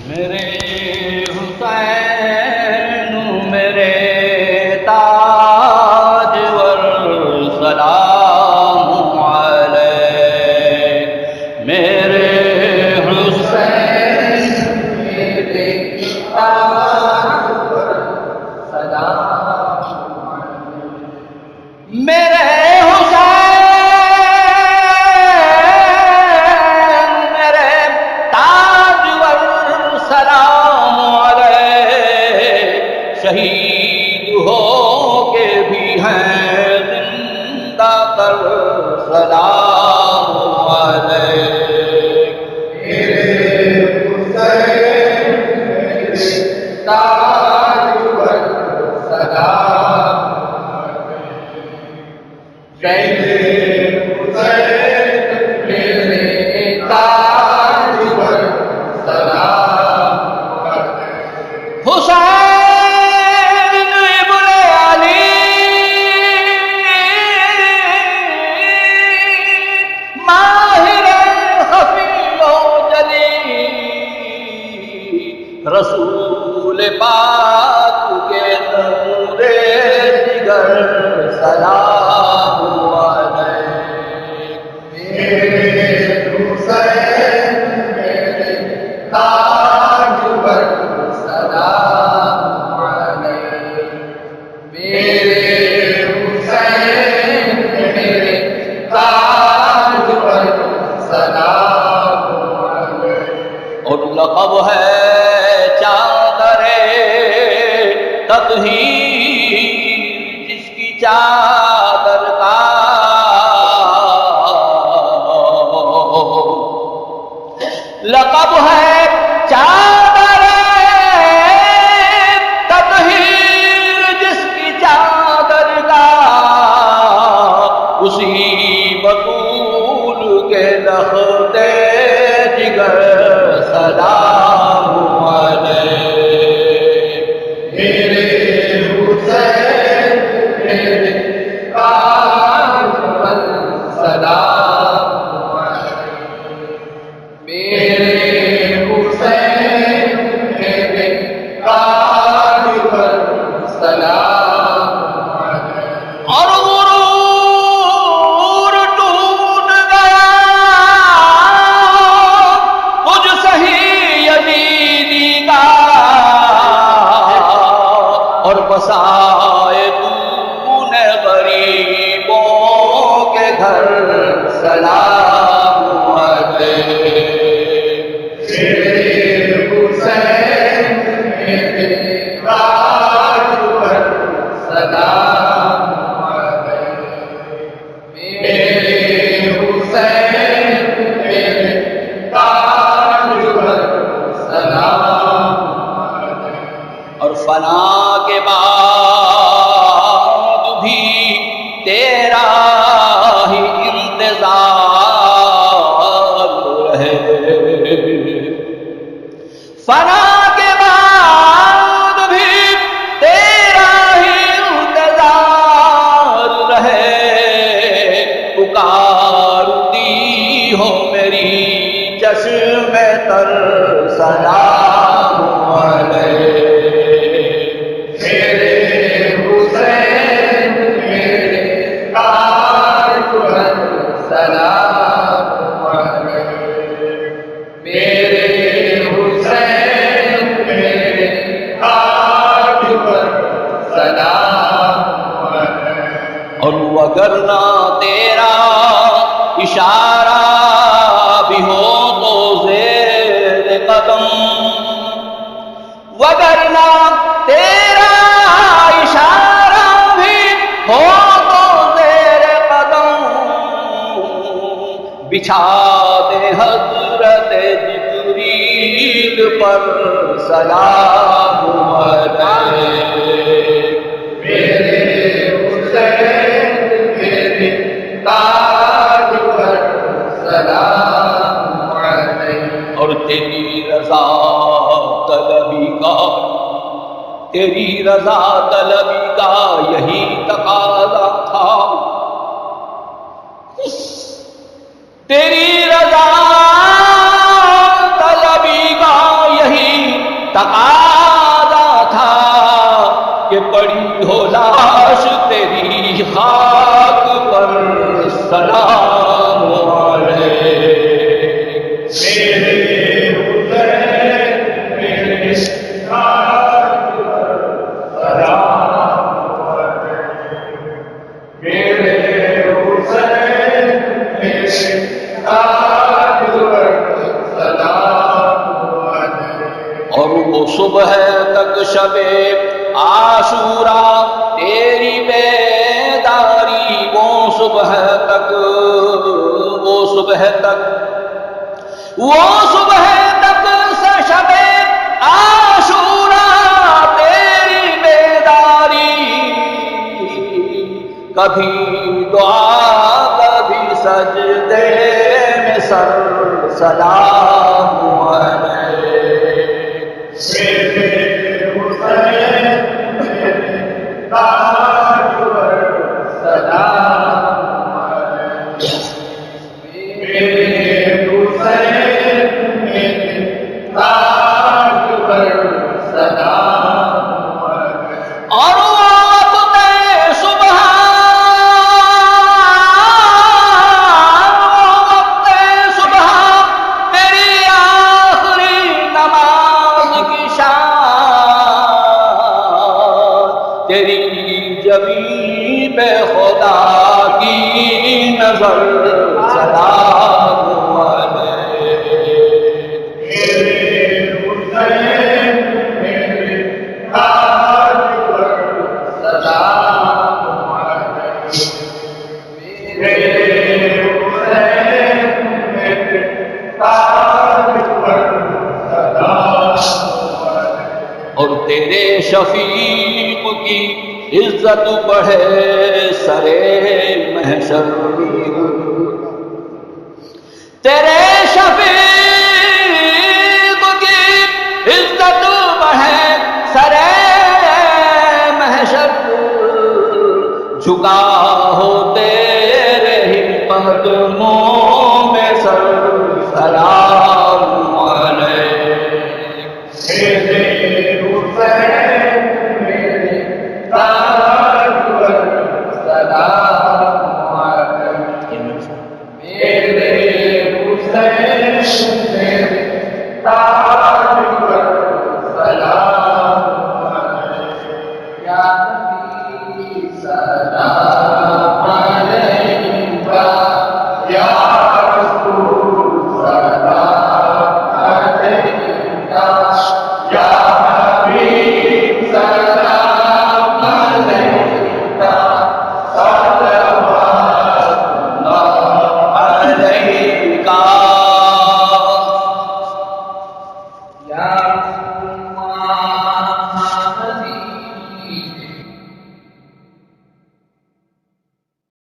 میرے حسین میرے تاج والسلام علیک، میرے حسین میرے تاج والسلام علیک، میرے شہید ہو کے بھی ہیں زندہ کر سلام علیک، میرے حسین میرے تاج والسلام علیک، میرے حسین میرے تاج والسلام علیک، حسین رسول پاک کے نور جگر سلام علیک، میرے حسین میرے تاج والسلام علیک، میرے حسین میرے تاج والسلام علیک، اور لقب ہے تطہیر جس کی چادر کا لقب ہے چادر تطہیر جس کی چادر کا، اسی بطول کے لخت جگر سلام علیک، میرے حسین میرے تاج والسلام علیک، میرے حسین میرے تاج والسلام علیک، اور غرور ٹوٹ گیا مجھ صحیح یزیدی کا، اور بسائے تو نے غریبوں کے گھر سلام علیک، میرے حسین میرے تاج والسلام علیک، میرے حسین میرے تاج والسلام علیک، اور فنا کے بعد بھی تیرا ہی انتظار رہے، فنا کے بعد بھی تیرا ہی انتظار رہے، پکارتی ہو میری چشم تر سلام علیک، میرے حسین میرے تاج والسلام علیک، میرے حسین میرے تاج والسلام علیک، اور وگرنہ تیرا اشارہ بھی ہو تو زیر قدم، وگرنہ تیرا اشارہ بھی ہو تو زیر قدم، بچھا دے حضرت جبریل پر سلام علیک، میرے حسین میرے تاج والسلام علیک، اور تیری رضا طلبی کا، تیری رضا طلبی کا یہی تقاضا تھا، تیری رضا طلبی کا یہی تقاضا تھا کہ پڑی ہو لاش تیری خاک پر سلام علیک میرے حسین میرے تاج پر سلام علیک میرے حسین میرے تاج پر سلام علیک اور وہ صبح تک شب عاشورا تیری بیداری وہ صبح تک شب عاشورا تیری بیداری کبھی دعا کبھی سجدے میں سر سلام علیک میرے حسین میرے تاج پر سلام علیک میرے حسین میرے تاج پر سلام علیک اور وقت صبح تیری آخری نماز کی شان تیری جبین پہ خدا کی نظر سلام علیک میرے حسین میرے تاج پر سلام علیک میرے حسین میرے تاج پر سلام علیک اور تیرے شفیق کی عزت بڑھے سرے محشر تیرے شفیق